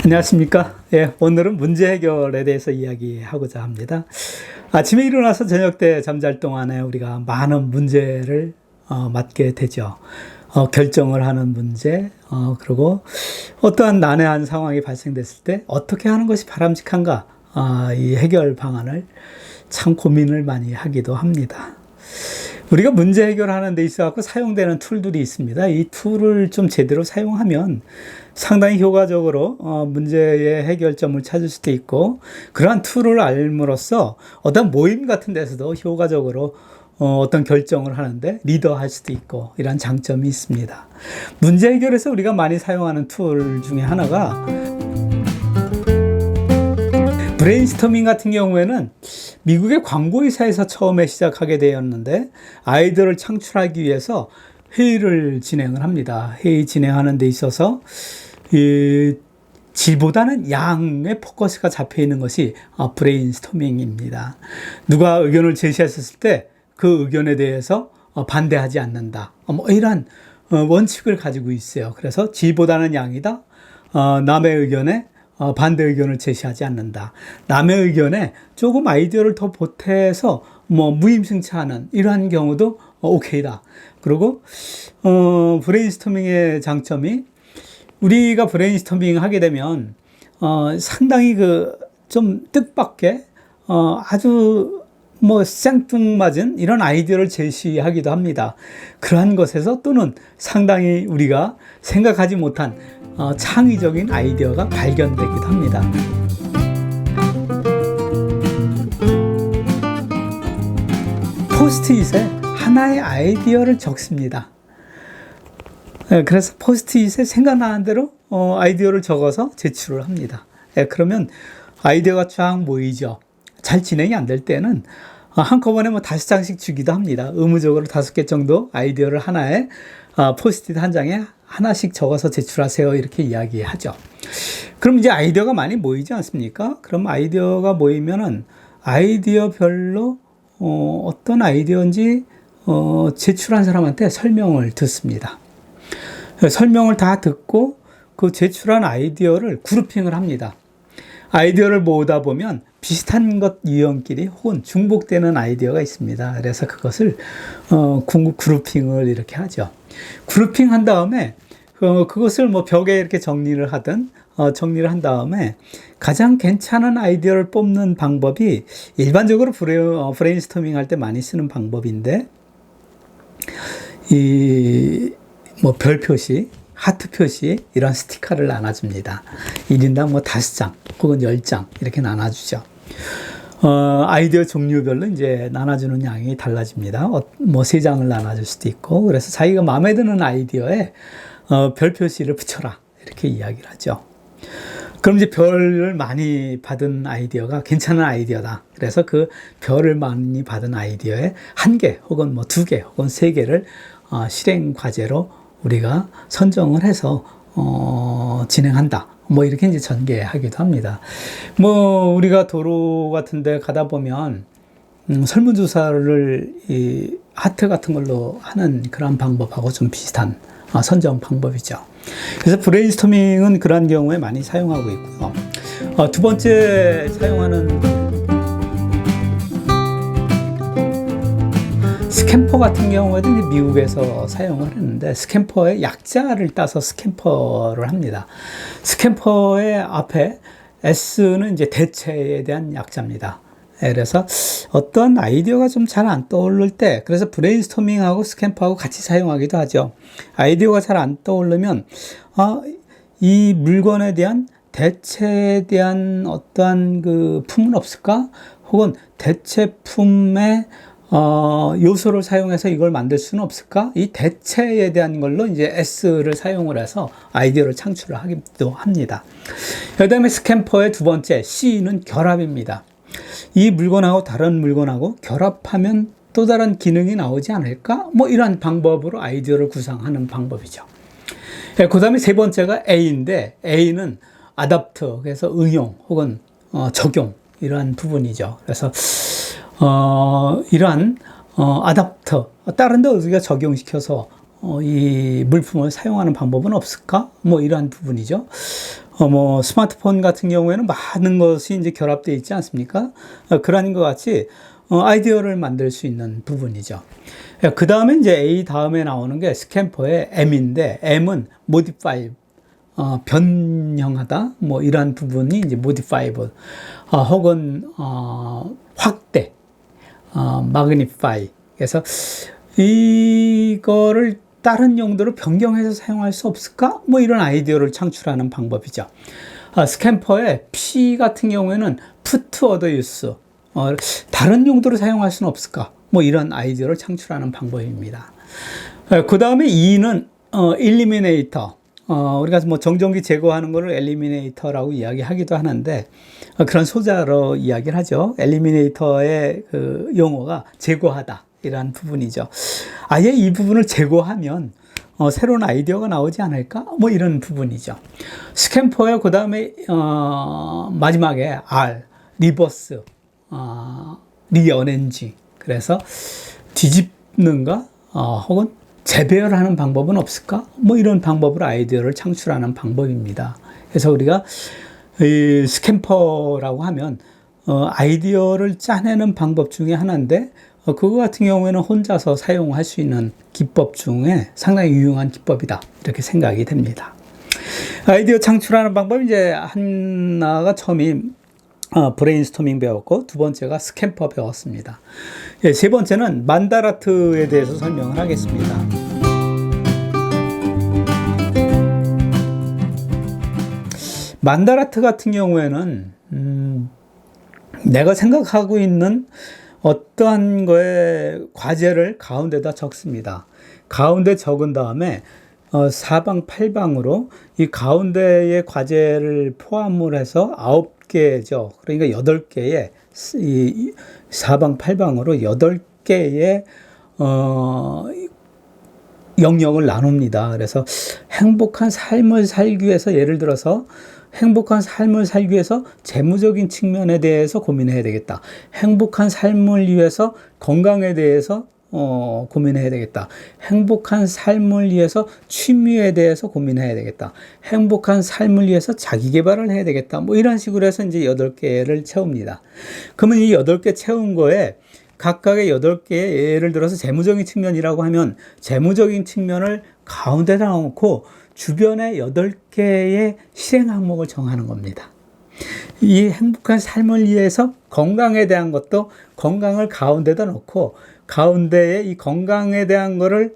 안녕하십니까. 예, 오늘은 문제 해결에 대해서 이야기하고자 합니다. 아침에 일어나서 저녁 때 잠잘 동안에 우리가 많은 문제를 맞게 되죠. 결정을 하는 문제, 그리고 어떠한 난해한 상황이 발생됐을 때 어떻게 하는 것이 바람직한가, 이 해결 방안을 참 고민을 많이 하기도 합니다. 우리가 문제 해결하는 데 있어 갖고 사용되는 툴들이 있습니다. 이 툴을 좀 제대로 사용하면 상당히 효과적으로 문제의 해결점을 찾을 수도 있고, 그러한 툴을 알므로써 어떤 모임 같은 데서도 효과적으로 어떤 결정을 하는데 리더할 수도 있고, 이런 장점이 있습니다. 문제 해결에서 우리가 많이 사용하는 툴 중에 하나가 브레인스토밍 같은 경우에는 미국의 광고회사에서 처음에 시작하게 되었는데, 아이디어를 창출하기 위해서 회의를 진행을 합니다. 회의 진행하는 데 있어서 질보다는 양의 포커스가 잡혀 있는 것이 브레인스토밍입니다. 누가 의견을 제시했을 때 그 의견에 대해서 반대하지 않는다, 이런 원칙을 가지고 있어요. 그래서 질보다는 양이다. 남의 의견에 반대 의견을 제시하지 않는다. 남의 의견에 조금 아이디어를 더 보태서 무임승차하는 이러한 경우도 오케이다. 그리고 브레인스토밍의 장점이, 우리가 브레인스토밍 하게 되면 상당히 좀 뜻밖의 아주 생뚱맞은 이런 아이디어를 제시하기도 합니다. 그러한 것에서 또는 상당히 우리가 생각하지 못한 창의적인 아이디어가 발견되기도 합니다. 포스트잇에 하나의 아이디어를 적습니다. 그래서 포스트잇에 생각나는 대로 아이디어를 적어서 제출을 합니다. 그러면 아이디어가 쫙 모이죠. 잘 진행이 안 될 때는 한꺼번에 5장씩 주기도 합니다. 의무적으로 5개 정도 아이디어를 하나에 포스트잇 한 장에 하나씩 적어서 제출하세요, 이렇게 이야기하죠. 그럼 이제 아이디어가 많이 모이지 않습니까? 그럼 아이디어가 모이면은 아이디어별로 어떤 아이디어인지 제출한 사람한테 설명을 듣습니다. 설명을 다 듣고 그 제출한 아이디어를 그룹핑을 합니다. 아이디어를 모으다 보면 비슷한 것 유형끼리 혹은 중복되는 아이디어가 있습니다. 그래서 그것을 그룹핑을 이렇게 하죠. 그룹핑 한 다음에 그것을 벽에 이렇게 정리를 하든 정리를 한 다음에 가장 괜찮은 아이디어를 뽑는 방법이 일반적으로 브레인스토밍 할 때 많이 쓰는 방법인데, 별 표시, 하트 표시, 이런 스티커를 나눠줍니다. 1인당 5장 혹은 10장 이렇게 나눠주죠. 아이디어 종류별로 이제 나눠주는 양이 달라집니다. 3장을 나눠줄 수도 있고, 그래서 자기가 마음에 드는 아이디어에 별 표시를 붙여라, 이렇게 이야기를 하죠. 그럼 이제 별을 많이 받은 아이디어가 괜찮은 아이디어다. 그래서 그 별을 많이 받은 아이디어에 1개 혹은 2개 혹은 3개를 실행 과제로 우리가 선정을 해서 진행한다. 이렇게 이제 전개하기도 합니다. 우리가 도로 같은 데 가다 보면 설문조사를 하트 같은 걸로 하는 그런 방법하고 좀 비슷한 선정 방법이죠. 그래서 브레인스토밍은 그런 경우에 많이 사용하고 있고요. 두 번째 사용하는 스캠퍼 같은 경우에도 이제 미국에서 사용을 했는데, 스캠퍼의 약자를 따서 스캠퍼를 합니다. 스캠퍼의 앞에 S는 이제 대체에 대한 약자입니다. 그래서 어떤 아이디어가 좀 잘 안 떠오를 때, 그래서 브레인스토밍하고 스캠퍼하고 같이 사용하기도 하죠. 아이디어가 잘 안 떠오르면 이 물건에 대한 대체에 대한 어떠한 품은 없을까? 혹은 대체품의 요소를 사용해서 이걸 만들 수는 없을까? 이 대체에 대한 걸로 이제 S를 사용을 해서 아이디어를 창출을 하기도 합니다. 그 다음에 스캠퍼의 두 번째 C는 결합입니다. 이 물건하고 다른 물건하고 결합하면 또 다른 기능이 나오지 않을까? 이런 방법으로 아이디어를 구상하는 방법이죠. 그 다음에 세 번째가 A인데, A는 아답트, 그래서 응용 혹은 적용, 이러한 부분이죠. 그래서 이러한 아답터, 다른 데 우리가 적용시켜서 이 물품을 사용하는 방법은 없을까? 뭐 이러한 부분이죠. 뭐 스마트폰 같은 경우에는 많은 것이 이제 결합되어 있지 않습니까? 그러한 것 같이 아이디어를 만들 수 있는 부분이죠. 그 다음에 이제 A 다음에 나오는 게 스캠퍼의 M인데, M은 modify, 변형하다, 뭐 이러한 부분이 이제 modifiable, 혹은 확대, magnify. 그래서 이거를 다른 용도로 변경해서 사용할 수 없을까? 뭐 이런 아이디어를 창출하는 방법이죠. 스캠퍼의 P 같은 경우에는 put to other use, 다른 용도로 사용할 수는 없을까? 뭐 이런 아이디어를 창출하는 방법입니다. 그 다음에 E는 eliminator. 우리가 뭐 정전기 제거하는 것을 엘리미네이터라고 이야기하기도 하는데, 그런 소자로 이야기를 하죠. 엘리미네이터의 그 용어가 제거하다, 이런 부분이죠. 아예 이 부분을 제거하면 새로운 아이디어가 나오지 않을까? 뭐 이런 부분이죠. 스캠퍼의 그 다음에 마지막에 R, 리버스, 리어렌지. 그래서 뒤집는가, 혹은 재배열하는 방법은 없을까? 뭐 이런 방법으로 아이디어를 창출하는 방법입니다. 그래서 우리가 이 스캠퍼라고 하면 아이디어를 짜내는 방법 중에 하나인데, 그거 같은 경우에는 혼자서 사용할 수 있는 기법 중에 상당히 유용한 기법이다, 이렇게 생각이 됩니다. 아이디어 창출하는 방법, 이제 하나가 처음이 브레인스토밍 배웠고, 두 번째가 스캠퍼 배웠습니다. 예, 세 번째는 만다라트에 대해서 설명을 하겠습니다. 만다라트 같은 경우에는 내가 생각하고 있는 어떠한 거에 과제를 가운데다 적습니다. 가운데 적은 다음에 사방팔방으로 이 가운데의 과제를 포함을 해서 9개죠. 그러니까 8개의 이 사방팔방으로 8개의 영역을 나눕니다. 그래서 행복한 삶을 살기 위해서, 예를 들어서 행복한 삶을 살기 위해서 재무적인 측면에 대해서 고민해야 되겠다. 행복한 삶을 위해서 건강에 대해서 고민해야 되겠다. 행복한 삶을 위해서 취미에 대해서 고민해야 되겠다. 행복한 삶을 위해서 자기 개발을 해야 되겠다. 뭐 이런 식으로 해서 이제 8개를 채웁니다. 그러면 이 8개 채운 거에 각각의 8개의, 예를 들어서 재무적인 측면이라고 하면 재무적인 측면을 가운데다 놓고 주변에 8개의 실행 항목을 정하는 겁니다. 이 행복한 삶을 위해서 건강에 대한 것도 건강을 가운데다 놓고, 가운데에 이 건강에 대한 거를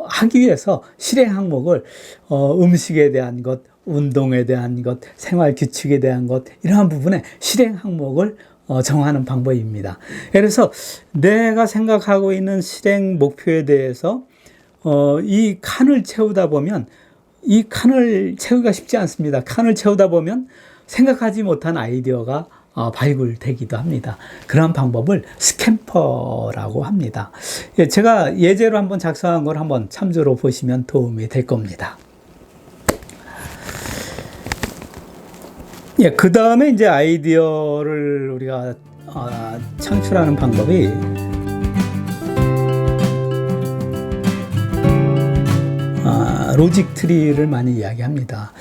하기 위해서 실행 항목을 음식에 대한 것, 운동에 대한 것, 생활 규칙에 대한 것, 이러한 부분에 실행 항목을 정하는 방법입니다. 그래서 내가 생각하고 있는 실행 목표에 대해서 이 칸을 채우다 보면, 이 칸을 채우기가 쉽지 않습니다. 칸을 채우다 보면 생각하지 못한 아이디어가 발굴되기도 합니다. 그런 방법을 스캠퍼라고 합니다. 예, 제가 예제로 한번 작성한 걸 한번 참조로 보시면 도움이 될 겁니다. 예, 그 다음에 이제 아이디어를 우리가 창출하는 방법이 로직 트리를 많이 이야기합니다.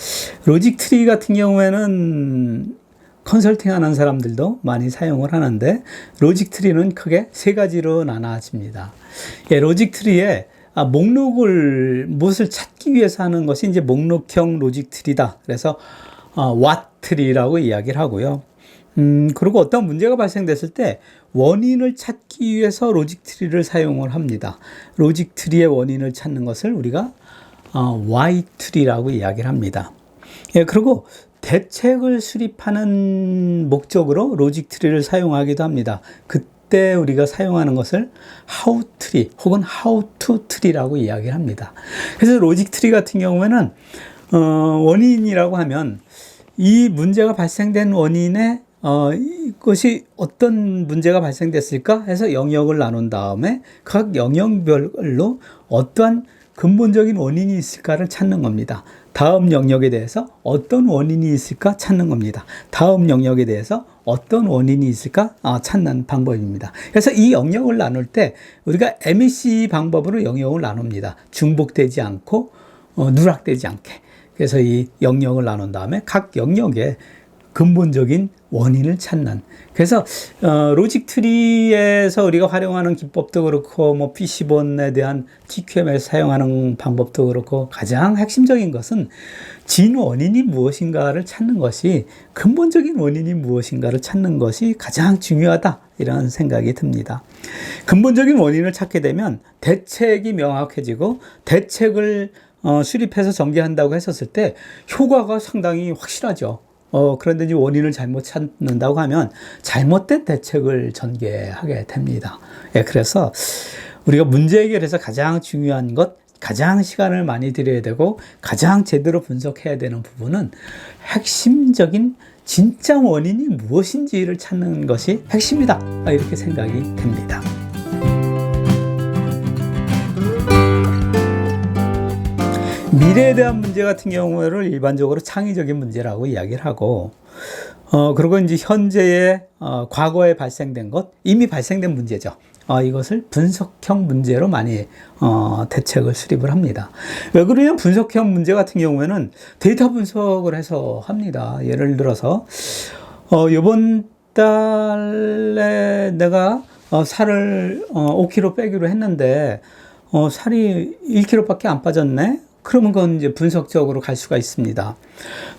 로직 트리 같은 경우에는 컨설팅 하는 사람들도 많이 사용을 하는데, 로직 트리는 크게 3가지로 나눠집니다. 예, 로직 트리에 목록을, 무엇을 찾기 위해서 하는 것이 이제 목록형 로직 트리다. 그래서 what 트리라고 이야기를 하고요. 그리고 어떤 문제가 발생됐을 때 원인을 찾기 위해서 로직 트리를 사용을 합니다. 로직 트리의 원인을 찾는 것을 우리가 why 트리라고 이야기를 합니다. 예, 그리고 대책을 수립하는 목적으로 로직 트리를 사용하기도 합니다. 그때 우리가 사용하는 것을 how 트리 혹은 how to 트리라고 이야기를 합니다. 그래서 로직 트리 같은 경우에는 원인이라고 하면 이 문제가 발생된 원인에 이것이 어떤 문제가 발생됐을까 해서 영역을 나눈 다음에 각 영역별로 어떠한 근본적인 원인이 있을까를 찾는 겁니다. 다음 영역에 대해서 어떤 원인이 있을까 찾는 겁니다. 다음 영역에 대해서 어떤 원인이 있을까 찾는 방법입니다. 그래서 이 영역을 나눌 때 우리가 MEC 방법으로 영역을 나눕니다. 중복되지 않고 누락되지 않게. 그래서 이 영역을 나눈 다음에 각 영역에 근본적인 원인을 찾는. 그래서 로직 트리에서 우리가 활용하는 기법도 그렇고 뭐 PC본에 대한 TQM을 사용하는 방법도 그렇고 가장 핵심적인 것은 진 원인이 무엇인가를 찾는 것이, 근본적인 원인이 무엇인가를 찾는 것이 가장 중요하다, 이런 생각이 듭니다. 근본적인 원인을 찾게 되면 대책이 명확해지고 대책을 수립해서 전개한다고 했었을 때 효과가 상당히 확실하죠. 그런데 이제 원인을 잘못 찾는다고 하면 잘못된 대책을 전개하게 됩니다. 예, 그래서 우리가 문제 해결에서 가장 중요한 것, 가장 시간을 많이 들여야 되고 가장 제대로 분석해야 되는 부분은 핵심적인 진짜 원인이 무엇인지를 찾는 것이 핵심이다, 이렇게 생각이 됩니다. 미래에 대한 문제 같은 경우를 일반적으로 창의적인 문제라고 이야기를 하고, 그리고 이제 현재의, 과거에 발생된 것, 이미 발생된 문제죠. 이것을 분석형 문제로 많이, 대책을 수립을 합니다. 왜 그러냐면 분석형 문제 같은 경우에는 데이터 분석을 해서 합니다. 예를 들어서, 이번 달에 내가, 살을, 5kg 빼기로 했는데, 살이 1kg밖에 안 빠졌네? 그러면 그건 이제 분석적으로 갈 수가 있습니다.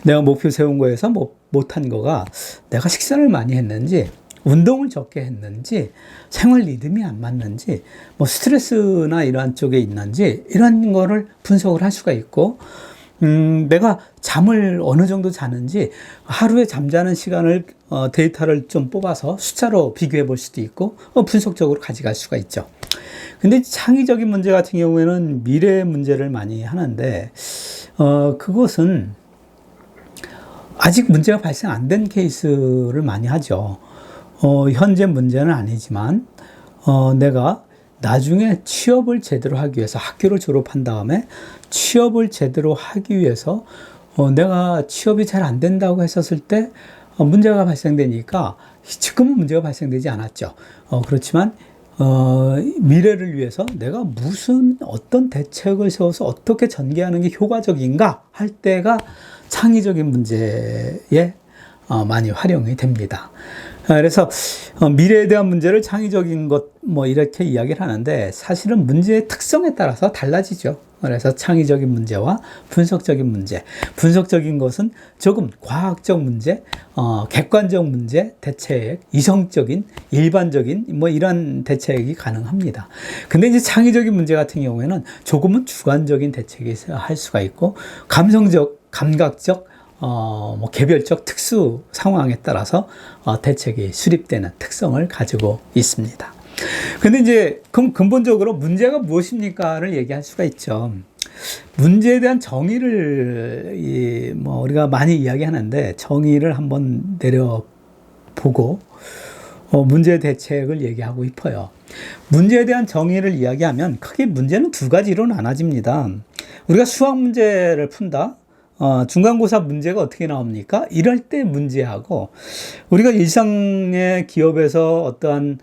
내가 목표 세운 거에서 못한 거가 내가 식사를 많이 했는지, 운동을 적게 했는지, 생활 리듬이 안 맞는지, 뭐 스트레스나 이러한 쪽에 있는지, 이런 거를 분석을 할 수가 있고, 내가 잠을 어느 정도 자는지, 하루에 잠자는 시간을, 데이터를 좀 뽑아서 숫자로 비교해 볼 수도 있고, 분석적으로 가져갈 수가 있죠. 근데 창의적인 문제 같은 경우에는 미래의 문제를 많이 하는데, 그것은 아직 문제가 발생 안 된 케이스를 많이 하죠. 현재 문제는 아니지만, 내가 나중에 취업을 제대로 하기 위해서 학교를 졸업한 다음에 취업을 제대로 하기 위해서, 내가 취업이 잘 안 된다고 했었을 때, 문제가 발생되니까 지금은 문제가 발생되지 않았죠. 그렇지만, 미래를 위해서 내가 어떤 대책을 세워서 어떻게 전개하는 게 효과적인가 할 때가 창의적인 문제에 많이 활용이 됩니다. 그래서 미래에 대한 문제를 창의적인 것 이렇게 이야기를 하는데 사실은 문제의 특성에 따라서 달라지죠. 그래서 창의적인 문제와 분석적인 문제. 분석적인 것은 조금 과학적 문제, 객관적 문제, 대책, 이성적인, 일반적인 이런 대책이 가능합니다. 근데 이제 창의적인 문제 같은 경우에는 조금은 주관적인 대책이 할 수가 있고 감성적, 감각적, 개별적 특수 상황에 따라서 대책이 수립되는 특성을 가지고 있습니다. 근데 이제 그럼 근본적으로 문제가 무엇입니까를 얘기할 수가 있죠. 문제에 대한 정의를 우리가 많이 이야기하는데 정의를 한번 내려보고 문제 대책을 얘기하고 싶어요. 문제에 대한 정의를 이야기하면 크게 문제는 두 가지로 나눠집니다. 우리가 수학 문제를 푼다. 중간고사 문제가 어떻게 나옵니까? 이럴 때 문제하고 우리가 일상의 기업에서 어떠한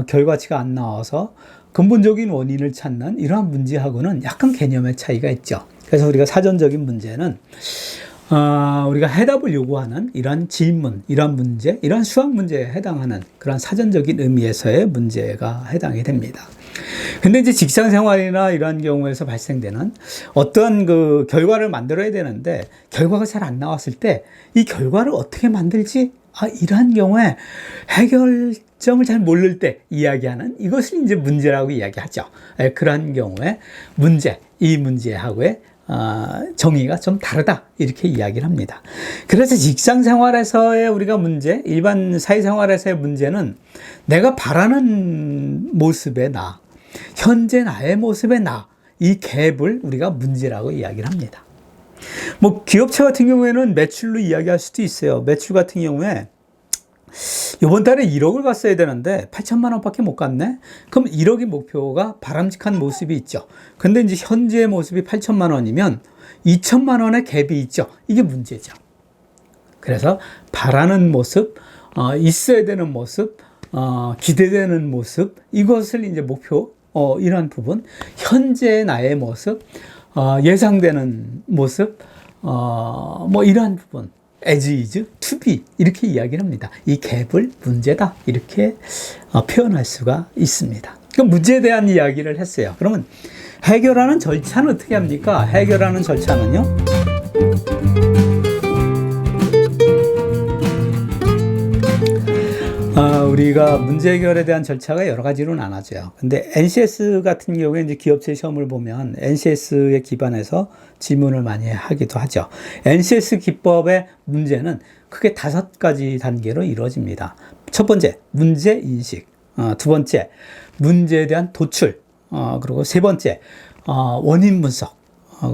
결과치가 안 나와서 근본적인 원인을 찾는 이러한 문제하고는 약간 개념의 차이가 있죠. 그래서 우리가 사전적인 문제는 우리가 해답을 요구하는 이러한 질문, 이러한 문제, 이러한 수학 문제에 해당하는 그런 사전적인 의미에서의 문제가 해당이 됩니다. 근데 이제 직장 생활이나 이러한 경우에서 발생되는 어떠한 그 결과를 만들어야 되는데 결과가 잘 안 나왔을 때 이 결과를 어떻게 만들지? 이러한 경우에 해결점을 잘 모를 때 이야기하는 이것을 이제 문제라고 이야기하죠. 그러한 경우에 이 문제하고의 정의가 좀 다르다 이렇게 이야기를 합니다. 그래서 직장 생활에서의 우리가 문제, 일반 사회생활에서의 문제는 내가 바라는 모습의 나, 현재 나의 모습의 나, 이 갭을 우리가 문제라고 이야기를 합니다. 기업체 같은 경우에는 매출로 이야기할 수도 있어요. 매출 같은 경우에 이번 달에 1억을 갔어야 되는데 8천만 원밖에 못 갔네? 그럼 1억이 목표가 바람직한 모습이 있죠. 근데 이제 현재의 모습이 8천만 원이면 2천만 원의 갭이 있죠. 이게 문제죠. 그래서 바라는 모습, 있어야 되는 모습, 기대되는 모습, 이것을 이제 목표, 이런 부분, 현재 나의 모습, 예상되는 모습, 뭐 이러한 부분, as is, to be 이렇게 이야기를 합니다. 이 갭을 문제다 이렇게 표현할 수가 있습니다. 그럼 문제에 대한 이야기를 했어요. 그러면 해결하는 절차는 어떻게 합니까? 해결하는 절차는요. 우리가 문제 해결에 대한 절차가 여러 가지로 나눠져요. 근데 NCS 같은 경우에 이제 기업체 시험을 보면 NCS에 기반해서 지문을 많이 하기도 하죠. NCS 기법의 문제는 크게 5가지 단계로 이루어집니다. 첫 번째, 문제 인식. 두 번째, 문제에 대한 도출. 그리고 세 번째, 원인 분석.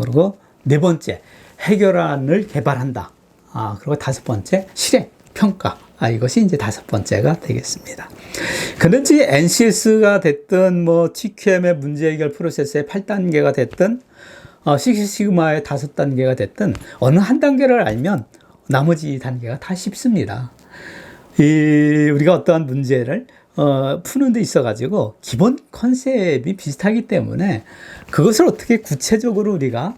그리고 네 번째, 해결안을 개발한다. 그리고 5번째, 실행, 평가. 이것이 이제 5번째가 되겠습니다. 그런지 NCS가 됐든, 뭐, TQM의 문제 해결 프로세스의 8단계가 됐든, 식스시그마의 5단계가 됐든, 어느 한 단계를 알면 나머지 단계가 다 쉽습니다. 우리가 어떠한 문제를, 푸는 데 있어가지고, 기본 컨셉이 비슷하기 때문에, 그것을 어떻게 구체적으로 우리가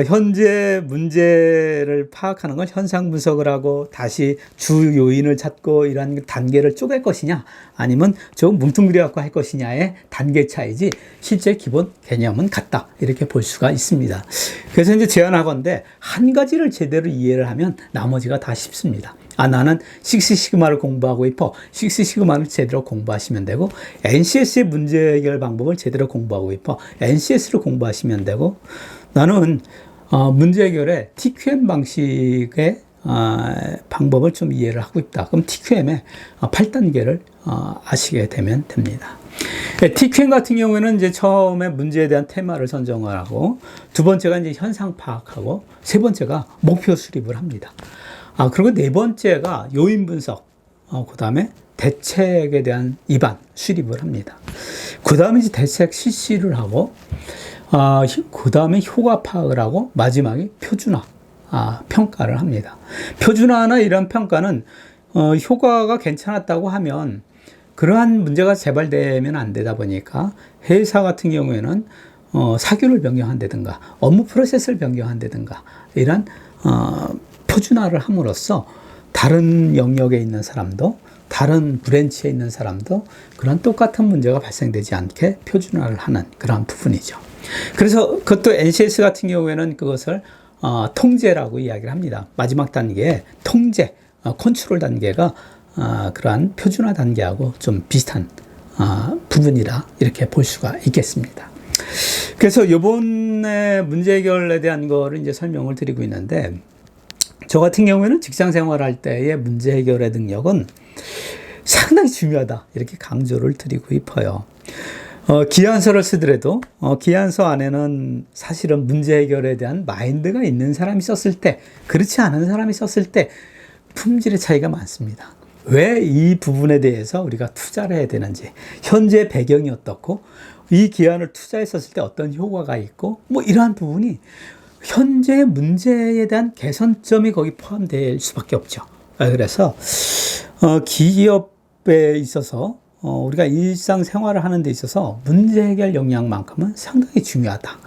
현재 문제를 파악하는 걸 현상 분석을 하고 다시 주 요인을 찾고 이러한 단계를 쪼갤 것이냐 아니면 좀 뭉뚱그려 갖고 할 것이냐의 단계 차이지 실제 기본 개념은 같다 이렇게 볼 수가 있습니다. 그래서 이제 제안하건대 한 가지를 제대로 이해를 하면 나머지가 다 쉽습니다. 나는 식스시그마를 공부하고 싶어. 식스시그마를 제대로 공부하시면 되고 NCS의 문제 해결 방법을 제대로 공부하고 싶어. NCS를 공부하시면 되고 나는 문제 해결의 TQM 방식의 방법을 좀 이해를 하고 있다. 그럼 TQM의 8단계를 아시게 되면 됩니다. TQM 같은 경우에는 이제 처음에 문제에 대한 테마를 선정을 하고 두 번째가 이제 현상 파악하고 세 번째가 목표 수립을 합니다. 그리고 네 번째가 요인 분석, 그 다음에 대책에 대한 입안, 수립을 합니다. 그 다음에 이제 대책 실시를 하고 그 다음에 효과 파악을 하고 마지막에 표준화, 평가를 합니다. 표준화나 이런 평가는 효과가 괜찮았다고 하면 그러한 문제가 재발되면 안 되다 보니까 회사 같은 경우에는 사규를 변경한다든가 업무 프로세스를 변경한다든가 이런 표준화를 함으로써 다른 영역에 있는 사람도 다른 브랜치에 있는 사람도 그런 똑같은 문제가 발생되지 않게 표준화를 하는 그런 부분이죠. 그래서 그것도 NCS 같은 경우에는 그것을 통제라고 이야기를 합니다. 마지막 단계에 통제, 컨트롤 단계가 그러한 표준화 단계하고 좀 비슷한 부분이라 이렇게 볼 수가 있겠습니다. 그래서 이번에 문제 해결에 대한 거를 이제 설명을 드리고 있는데 저 같은 경우에는 직장 생활할 때의 문제 해결의 능력은 상당히 중요하다 이렇게 강조를 드리고 싶어요. 기한서를 쓰더라도 기한서 안에는 사실은 문제 해결에 대한 마인드가 있는 사람이 썼을 때 그렇지 않은 사람이 썼을 때 품질의 차이가 많습니다. 왜 이 부분에 대해서 우리가 투자를 해야 되는지 현재 배경이 어떻고 이 기한을 투자했었을 때 어떤 효과가 있고 뭐 이러한 부분이 현재 문제에 대한 개선점이 거기 포함될 수밖에 없죠. 그래서 기업에 있어서 우리가 일상생활을 하는 데 있어서 문제 해결 역량만큼은 상당히 중요하다.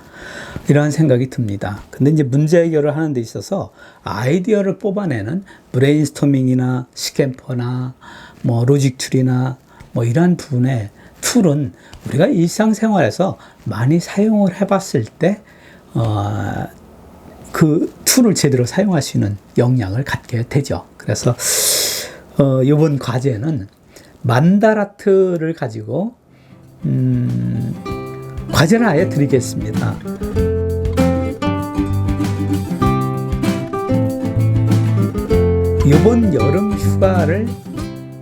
이런 생각이 듭니다. 근데 이제 문제 해결을 하는 데 있어서 아이디어를 뽑아내는 브레인스토밍이나 스캠퍼나 뭐 로직 툴이나 뭐 이러한 부분의 툴은 우리가 일상생활에서 많이 사용을 해봤을 때 그 툴을 제대로 사용할 수 있는 역량을 갖게 되죠. 그래서 이번 과제는 만다라트를 가지고 과제를 아예 드리겠습니다. 이번 여름 휴가를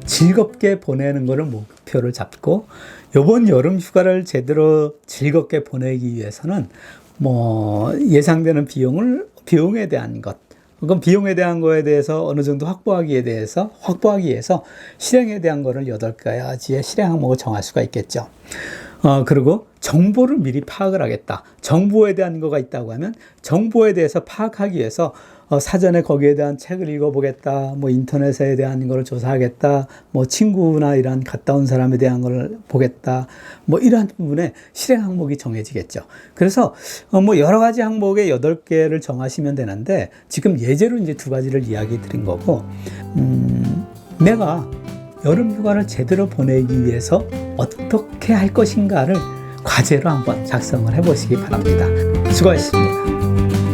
즐겁게 보내는 것을 목표를 잡고 이번 여름 휴가를 제대로 즐겁게 보내기 위해서는 뭐 예상되는 비용에 대한 것, 그럼 비용에 대한 거에 대해서 어느 정도 확보하기 위해서 실행에 대한 거를 8가지의 실행 항목을 정할 수가 있겠죠. 그리고 정보를 미리 파악을 하겠다. 정보에 대한 거가 있다고 하면 정보에 대해서 파악하기 위해서 사전에 거기에 대한 책을 읽어보겠다. 뭐 인터넷에 대한 걸 조사하겠다. 뭐 친구나 이런 갔다 온 사람에 대한 걸 보겠다. 뭐 이러한 부분에 실행 항목이 정해지겠죠. 그래서 뭐 여러 가지 항목에 8개를 정하시면 되는데 지금 예제로 이제 2가지를 이야기 드린 거고, 내가 여름 휴가를 제대로 보내기 위해서 어떻게 할 것인가를 과제로 한번 작성을 해보시기 바랍니다. 수고하셨습니다.